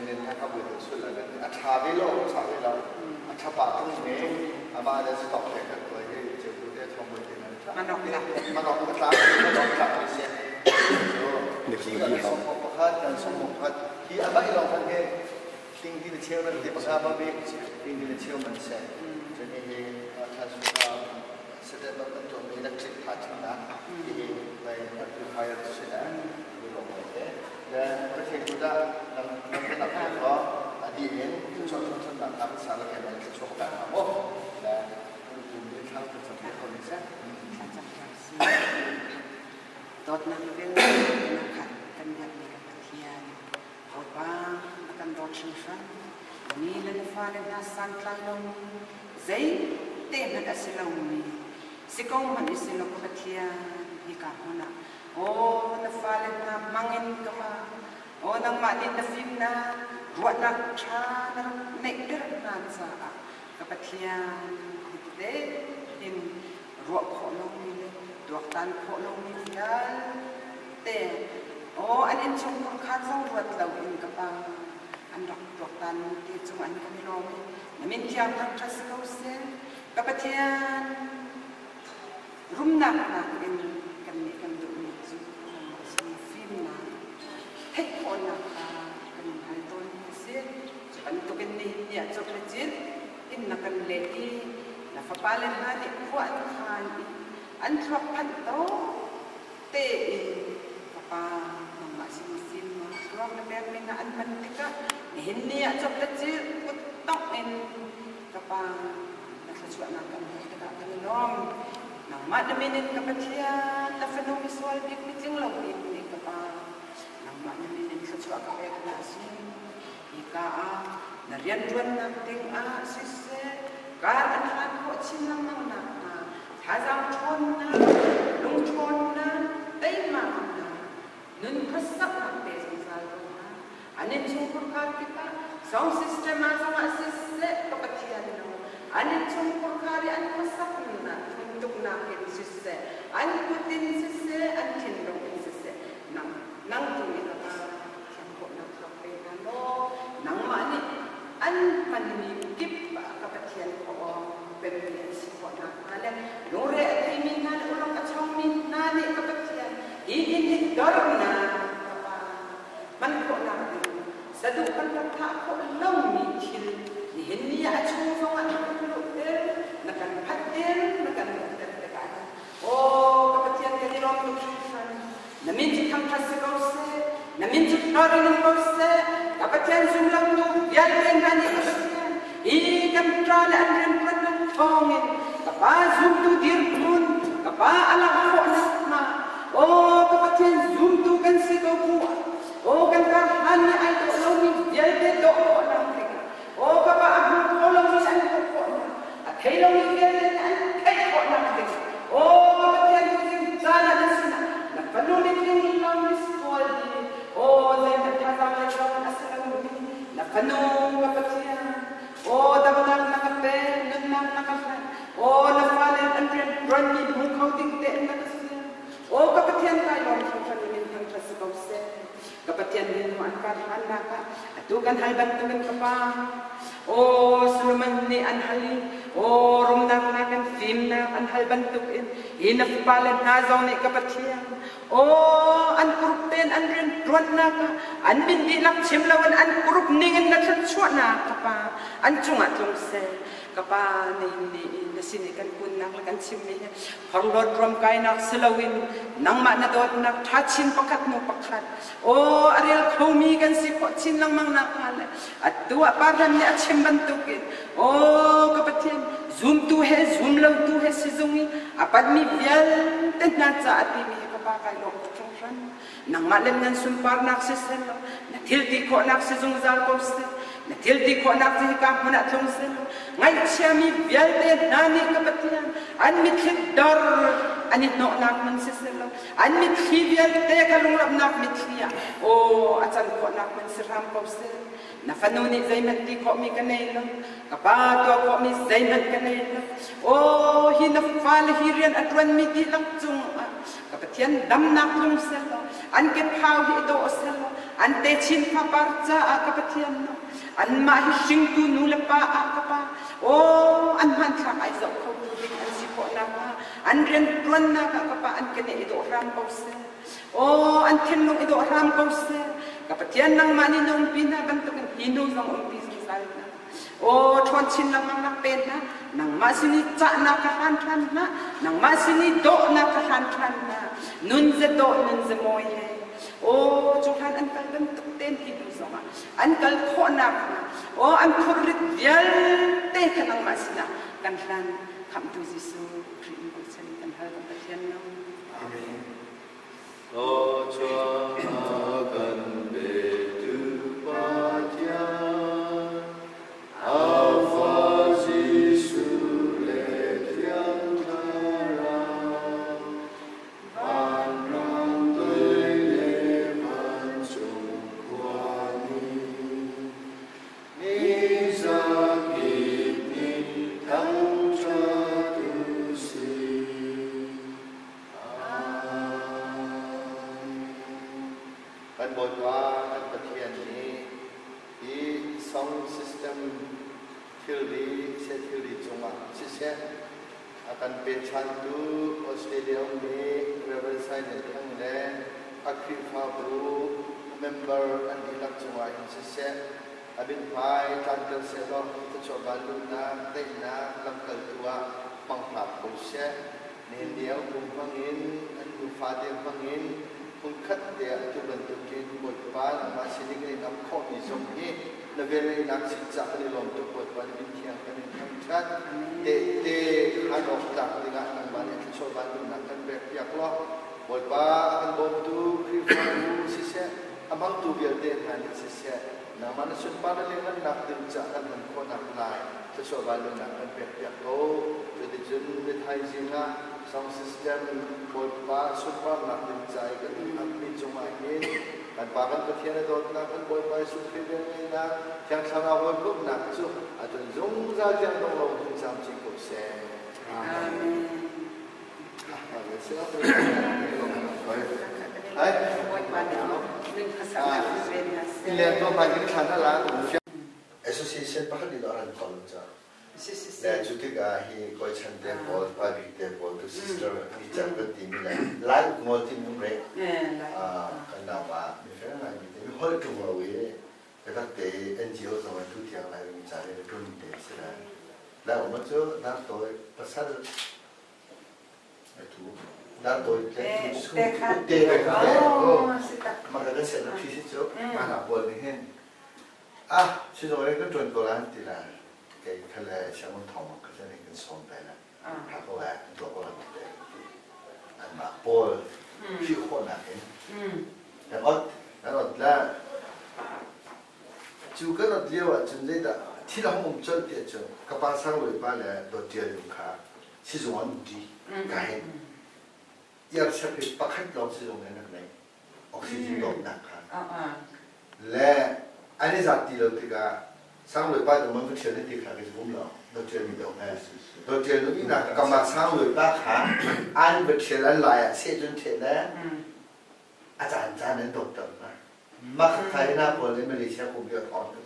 nin ta ka bu de su la ga a tha ve lo sa ve lo a tha pa tu ne a ba de stop le ka ko ye je bu de thong bu de na ma nok ka ta ni se de ki gi ha ko ha kan so mo ha ki a ba i lo kan ge ting di de cheu na de pa sa ba be ting di de cheu man se je ne he ta su ka se de ba kan to me na click pa cha na ki lai na tu higher se na bu lo ko de danประเทศกูได้นำเป็นหลักฐานก็อดีตนี้ชนชนต่างๆสารแก่ในช่วงการทำโอ้และดูดูข้าวเป็นสมัยคนนี้ใช่ตอนนั้นเรื่องนักขัดกันยันในประเทศเพราะว่ากันรถชิงชันนี่เรื่องฟ้าเรื่องสันตลงใจเต็มมันสิลงมีสิกงมันสิลงประเทศที่กาบนะโอ้นักฟ้าเรื่องมังเงินก็มาโอ้นักมาดินนักฟิล์มนะรัวนักชานักเนกเดินนานซะกับประเทศเด็ดดินรัวขอลงมีตัวตันขอลงมีกันแต่โอ้อันนี้ชมคนข้าส่งรัวเราเองกับปังอันดอกตัวตันที่จงอันก็ไม่ลงนั่นเป็นที่ทางทศกัณฐ์เซนกับประเทศรุ่มหนักเป็นกันนี่กันดูนี่จูมีฟิล์มนะให้คนหนักกันหายตัวนี้เสียอันตัวกันนี่เนี่ยจบเลยจีอินนักกันเล่ที่นักฟ้าปาเลนฮานี่พวกอันทานอันทรัพย์พันโตเตอินป้าน้องมาซิมซิมมาช่วงนั้นแบบนี้นะอันพันติกะเห็นเนี่ยจบเลยจีก็ต้องเอ็นกับป้านักช่วยนักกันติกะกันน้องน้องมาดมินินกับประเทศนักฟโนมิสวาลดิบมิจิงเราดิบนี่กับป้าน้องมาดมินินช่วยกับเอกนักซิอีกานาเรียนจวนนักติงซิเซการอันหันโคชินนังนักถ้าจำชนนะลุงชนนะได้มานะนึกภาษาอังกฤษภาษาอังกฤษอันนี้ช่วงพูดกันที่ตาสองสิสเตมสองอาศิสเซกับปฏิญาณเราอันนี้ช่วงพูดกันอันภาษาอังกฤษนะทุกนักเรียนสิสเซอันพูดดินสิสเซอันเขียนลงสิสเซนั่งตรงนี้นะคะฉันพูดนักสับเป็นกันโน่นั่งมานี่อันมันมีกิบกับปฏิญาณของเป็นเรื่องสิบวันอะไรโน้ตเรื่องที่มีงานอุลกะชงมีนานี่กับปฏิญาณini dornaมันก็นักดีสะดุกันรักษาคนเล่ามีคิดเห็นนี่อาชูฟังอันนั้นลูกเดินนักการพัฒน์นักการเดินกันโอ้กับปฏิญาณกันที่เราต้องช่วยกันนั่นมินที่ทำทัศน์เขาเสียนั่นมินที่ทอรินเขาเสียกับปฏิญาณจุ่มลำดูยันเรื่องนั้นกับปฏิญาณอีกันตราและอันเรื่องพันธุ์ทองเงินกับป้าจุ่มดูดีร์คุนกับป้าอะไรพวกนั้นมาโอ้กับปฏิญาณจุ่มดูกันสิกับพวกโอ้กันกับฮันนี่ไอ้ตัวเรามีเยอะเด็ดโตนั่งติงโอ้กับป้าอับดุลเรามีอันพวกนั้นเทเรามีเยอะเด็ดอันเทพวกนั่งติงโอ้กับปฏิญาณจุ่มจานาดิสนะนักฟันดูนี่ที่เรามีสกอลดีโอ้ใจมันท่าทางเราอัศลังดีนักฟันดูกับปฏิญาณโอ้ดับดับนักเป็นนักฟันโอ้นักฟันอันเป็นรันนี่มุขเขาดิ้งเตะนักเสียโอ้กับปฏิญาณใครลองทำฟันนี่ทางทศกัณฐ์เสียกับปฏิญาณนี่มันการหันนักตุกันหันบันตุกันกับป้าโอ้สุลมันนี่อันหันโอ้รุมนักนักฟิล์มนักอันหันบันตุกันอินฟปาเลนนาซองนี่กับปฏิญาณโอ้อันกรุบเป็นอันเรียนรวนนักอันบินดีนักชิมแล้วอันกรุบนิ่งนักชันชวนักกับป้าอันจุงจงเสกับป้านี่สินี่กันคุณนักและกันชิมนี่พอรถรวมกายนักสลาวินนังมานาโดดนักทัดชินปักขัดมุปักขัดโอ้อะไรเขามีกันสิพอชินลังมังนักอะไรอัดตัวป้าดันเนี่ยชิมบันตุกินโอ้กับปฏิญาณซูมตัวให้ซูมแล้วตัวให้สิจงนี้อาปัดมีเบียลเต็นน่าจะอดีมีกับป้ากันลงจงรันนังมาเล่นเงินซุมปาร์นักเสร็จแล้วนักทิลที่ขอนักสิจงซาลก็เสร็จนักทิลที่ขอนักที่กับมันอัดลงเสร็จไงเชื่อมีเบียลเต็นนานี่กับปฏิญาณอันมีทิลดอร์อันนี้นกนักมันเสร็จแล้วอันมีทิลเบียลเตะกันลงรับนักมิทรียโอ้อาจารย์ขอนักมันเสร็จรำก็เสร็จนักฟันนูนี่ใจมันที่ขอมีกันเองกับป้าตัวขอมีใจมันกันเองโอ้ฮินักฟ้าเลยฮิเรียนอัดวันมีที่ลังจุงกับปฏิญาณดำนักลงเสร็จอันเก็บข้าวฮิโดเสร็จ ante chin pa parcha akapatian no an ma hishing tu nulapa akapa o an han thak ai zo ko bin an si ko na ma an ren tuan na akapa an kene ido ram pause o an thenno ido ram pause kapatian nang mani nong pina kan to kan hinu zong ong pi sing sal na o thon chin lang na pen na nang masini cha na ka han than na nang masini do na ka han than na nun ze do nun ze moi he o chuhan an kal kan tuk ten hinu zong an kal kho na o an khurrit dial te kan nang masina kan than kham tu jisu kri ko chen kan hal kan pathian no amen o chua kan be tu pa tia akan pencandu Australia ini represent yang le akhi fabu member an ilak chunga in se abin pai tantal se lo to chobalu na teina lamkal tua pangpap ko se ne dia kum pangin an ku fade pangin kun khat dia tu bentuk ke bot pa ma sini ke nam kho ni som ni na vele nak sit cha ni lom tu bot pa ni thiang kan ni tham chat te an of tak dengan an ba ni chobalu na kan be yak lo bot pa an bom tu kri fabu se abang tu biar dia kan se na mana sun pa na lengan nak tin cha kan han ko nak lai to chobalu na kan be yak lo jadi jun ni thai jinga sound system bot pa sun pa nak tin cha kan ni chuma ni kan pakan pathian dot na kan boy pai su khri de na kyang sang a boy group na chu atun zong za jang dong lo thum sam chi ko se amen ai ile to ba gi khana la association pa khali doran kon cha le chuti ga hi ko chan de bol pa bi de bol to sister ni cham ga ti mi la lai mo ti mu re kan da ba mi fe na mi de hol tu mo we ka te NGO so ma tu tiang lai mi cha le tu ni de se la la mo cho na to pa sa tu na to te su te ka ma ga se na phi si cho ma na bol ni hen si so le ko ton ko lan ti la cái khăn là sẽ muốn thòng một cái này cái sòng này là thà có lẽ tôi có làm được anh mà bol khi khôn là cái là chú cái nó liêu à chúng đây là thì là không chân tiền chứ các bạn sang rồi bạn là đồ tiền dùng cả sử dụng anh đi cái giờ sẽ phải bắt khách lo sử dụng cái này oxygen độ nặng cả là anh ấy giải tiêu được cái sang rồi ba tụi mình phải chơi đến tiệc cái cũng lo, đồ chơi mình đâu này, đồ chơi lúc nào cầm mặt sang rồi ba khá, anh phải chơi anh lại sẽ chân chơi đấy, anh đến độc tập mà thấy na còn lên Malaysia cũng được on được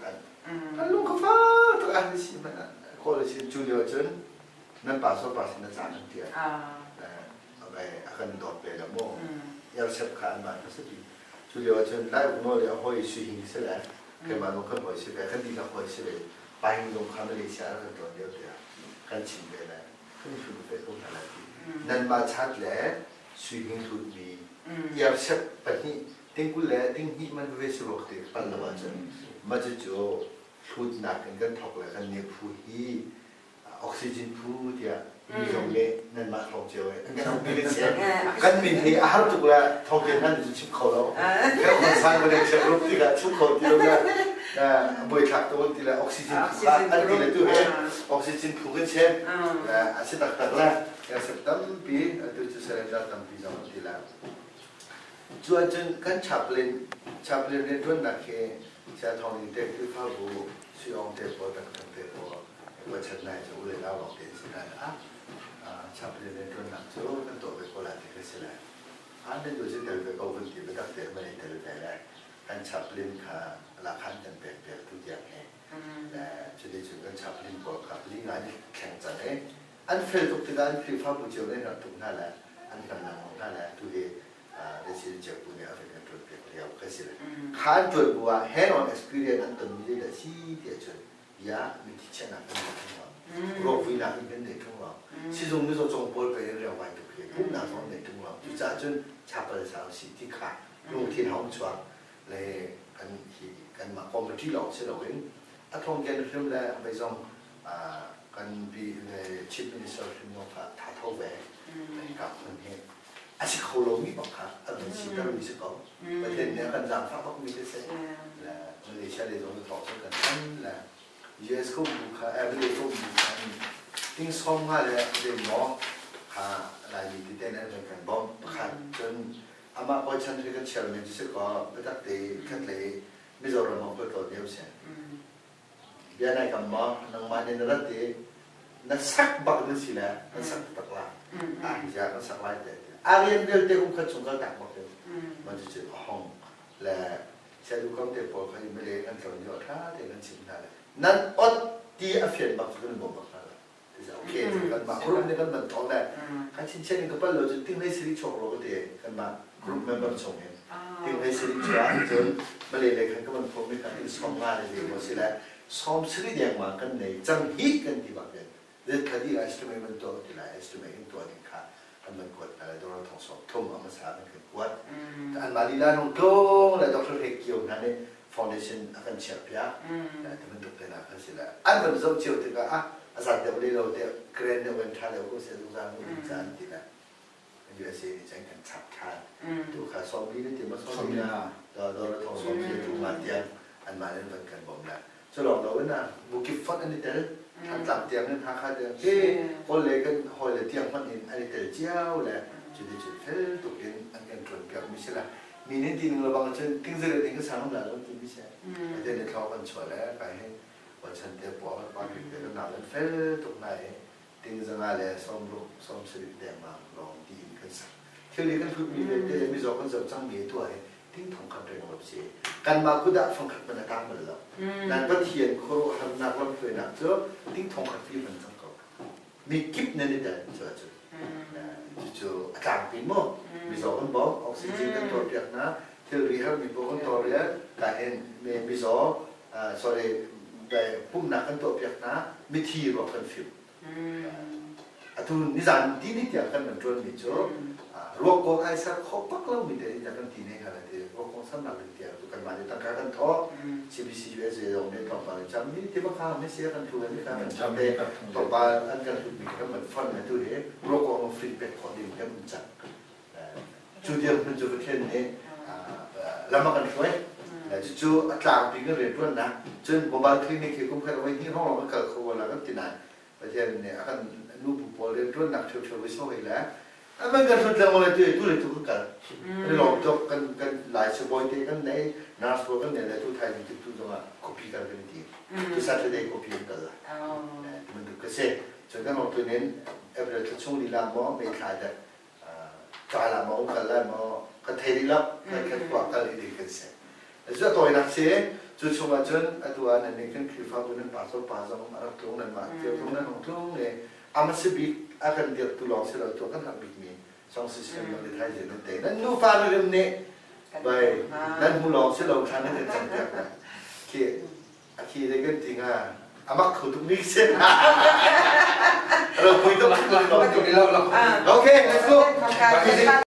anh lúc không phải tụi anh xin mà có là xin chú liệu chân, nên bà số xin nó giảm được tiền, về cần đột về là mua, yêu sếp khá mà nó sẽ bị chú liệu chân lại cũng nói là hơi suy hình sẽ lại cái mà nó không phải sự cái đi làm phải sự bài hình dung khám lấy xe là toàn điều đấy cái chuyện về này không phải không phải là gì nên mà chát lẽ suy nghĩ thuật vì yêu sếp phải đi tiếng cú lẽ tiếng hi mình về sự lộc thì phần là vậy mà chỉ cho thuật nạp cái thọc là cái nhiệt phu hi oxygen phu thìมีตรงนี้นั่นมาท่องเที่ยวเองกันมีเสียกันมีที่อาหารทุกอย่างท่องเที่ยวนั่นจะชิมเขาแล้วแล้วคนสร้างมาเลยเชื่อรู้ที่ละชิมเขาที่เราเนี่ยบริษัทตัวที่ละออกซิเจนอันที่ละตัวเองออกซิเจนผูกกันเช่นอาศัยตักละอย่างเสร็จตั้มปีตัวจะเสร็จแล้วตั้มปีสองที่ละจวนจนกันชับเล่นเล่นด้วยนักเก็ตจะท่องอินเตอร์คือข้าวบูช่วยองเทปตักเทปว่าชัดไหนจะรู้เลยเราหลอกเด่นสิได้ชาวประเทศนั้นโจ้นั่นตัวเป็นคนละที่เขาเสียอันนั้นดูสิเดี๋ยวไปเอาคนที่ไปตัดเตะไม่ได้เตะเลย กันฉับเล่นขาละคันกันแปลกๆทุกอย่างเองแต่จะได้จุดกันฉับเล่นบอลขับลิงานแข่งจัดเองอันเฟลตุกติการฟรีฟ้าบุญเจ้าเล่นทุกนั่นแหละอันกำลังของนั่นแหละทุกเได้สิ่งเจ้าบุญเนี่ยเป็นการตรวจเปรียบเทียบกันสิเลยข้าตรวจบัว hand on experience อันตัวนี้ได้สิ่งที่จะยามีที่เช่นนั้นเป็นทั้งหมดโรควินาทีเป็นเด็กทั้งหมดสิ่งที่เราจงปล่อยไปเรื่องไว้ทุกอย่างพวกนั้นของเด็กทั้งหมดจุดจ้าจนชาปนสารสิ่งที่ขาดลงที่ห้องชัวเลยกันมาคอมพิวเตอร์เราเสร็จแล้วเองอัตราการเริ่มแล้วไปส่งกันปีชิปมินิสเตอร์ที่น้องท่าเท่าแหวนกับมันเห็นอาชีพเขาลงมีบอกครับอันนี้สิ่งที่เรามีสิ่งของประเทศนี้กันจากฝั่งพวกมีเศษและมาเลเซียเลยต้องต่อสู้กันและ US ก็บุกค่ะเอเวอเรสต์ก็บุกค่ะทิ้งซ้อมมาเลยเดี๋ยวหมอค่ะรายดีที่ได้นั้นเป็นการบอมค่ะจนอามาพอฉันเรียกเชื่อมันจะก็ไม่ตัดเตะขั้นเลยไม่จอดรถมาเพื่อตัวเดียวเสียเดี๋ยวในคำว่านังมาในนั้นเตะนักสักบักนั่นสิแหละนักสักตักละอยากนักสักลายเตะอาเรียนเดียวเตะคุ้มขัดสงครามต่างประเทศมันจะเจอห้องและใช้ดูความเตะบอลเขาไม่เล่นกันตอนนี้ท่าเตะกันชิมได้นั่นอดที่อภิเษกบักกันบ่บักกันโอเคกันมากรุ๊ปนี้กันมันท้องได้การชิมเช่นนี้ก็เป็นเราจะทิ้งให้สิริโชคเราก็เตะกันมากรุ๊ปเมมเบอร์ส่งเองทิ้งให้สิริโชคจนมาเลยกันก็มันพร้อมในการที่ซ้อมงานเลยว่าสิแหละซ้อมสิริเดียงมากันในจังฮิตกันที่บ้านเนี่ยเรื่องคดีไอสตูเมนตัวที่ไหนไอสตูเมนตัวนี้ค่ะมันกดอะไรตัวเราท้องสอบทุ่มเอามาสามันคือกวดอันมาลีลาน้องโต้และดรเฮกเกียวนั่นเองfoundation akan siap ya, teman-teman kena hasilnya. An berzom cium juga asal dia boleh laut dia keren dia wanita dia aku saya tukar urusan tidak. USA ni jangan capkan. Tu kalau suami ni dia masuk suami lah. Dah thong suami tu matian an mana ni bukan bom lah. Selong dah mana bukit fort ni tel, hantar tiang ni hak dia. Boleh kan boleh tiang fort ni ani tel jauh lah. Jadi fel tu kan akan terus misalnya. มีนิดนึงเราบางชั้นทิ้งเสื้อทิ้งก็สามหลังแล้วกินไม่ใช่แต่เดี๋ยวเขากันช่วยแล้วไปให้วันชั้นเดี๋ยวปอกปากเดี๋ยวหนาวแล้วเฟ้ตกไหนทิ้งจะงานเลยซ้อมลูกซ้อมสิริแดงมาลองดีกันสักเที่ยวนี้กันคือมีเรื่องมีสองคนจะจังมีตัวทิ้งทองคำเรื่องแบบเสียการมาคุดะฟังขัดมันตั้งมันแล้วนั่นก็เทียนโคโรทำนักวันเฟื่องนักเจ้าทิ้งทองคำที่มันจังก็มีกิฟต์นั่นนี่แต่เจ้าจู่อากาศเป็นหม้อมีสองคนบอกออกซิเจนกันตัวเดียวนะเทอรีฮับมีพวกคนตัวเดียวแต่เห็นมีสองsorry แต่ปุ่มหนักกันตัวเดียวนะมีทีรอกกันฟิวทุนนิสัยที่นี่อย่างกันเหมือนจนมีโจโรคก็ไอ้สักข้อปักเรามีแต่อย่างกันที่นี่กันเลยโรคของสมองเดียวกันมาในตั้งการกันท้อ CBC USA ตรงนี้ต่อไปจำนี่ที่บ้านข้าไม่เสียกันทุกอย่างไม่ข้ามันจำได้ต่อไปอันกันทุกมีก็เหมือนฟันในตัวเองโรคของฟรีเป็ดขอดีมันมันจัดจุดเดียวมันจะเป็นเช่นนี้แล้วมากันช่วยจู่อัตราปีก็เรียนด้วยนะจนโมบายคลินิกที่คุ้มค่าไว้ที่ห้องเราไม่เกิดโควิดแล้วก็ที่ไหนประเทศเนี่ยอาการนูบุปผาเรียนด้วยนักเชี่ยวชาญวิศวะอีกแล้วมันก็ทุกเรื่องอะไรตัวเลยทุกกันเราจบกันหลายชั่วโมงที่กันในนักสอบกันเนี่ยทุกไทยทุกจังหวัด copy กันเป็นทีทุกสัปดาห์ copy กันละมันดูก็เสร็จจนกันเราตัวนี้เอเวอร์ช่วงนี้ละมอไม่ขายแต่จ่ายละมอกันละมอก็เทดีละก็แค่กว่ากันเลยดีกันเสร็จแล้วตัวนักเสียจุดชมว่าจนตัวนั้นเนี่ยกันคือฟ้าบนนั้นป่าส้มป่าส้มอะไรตรงนั้นมาเที่ยวตรงนั้นของตรงเนี่ยอามาสิบิอาการเดียวตัวลองเสร็จแล้วตัวกันทำบิกมีสองสิสเต็มมันได้ใช้นั่นเองนั่นนูฟ้าเรื่องนี้ไปนั่นหูลองเสร็จแล้วทางนั้นจะจับจับนะคีได้กันจริงอ่ะอามาเขาทุกนิดเสียเราคุยต้องคุยตรงนี้เราโอเค let's go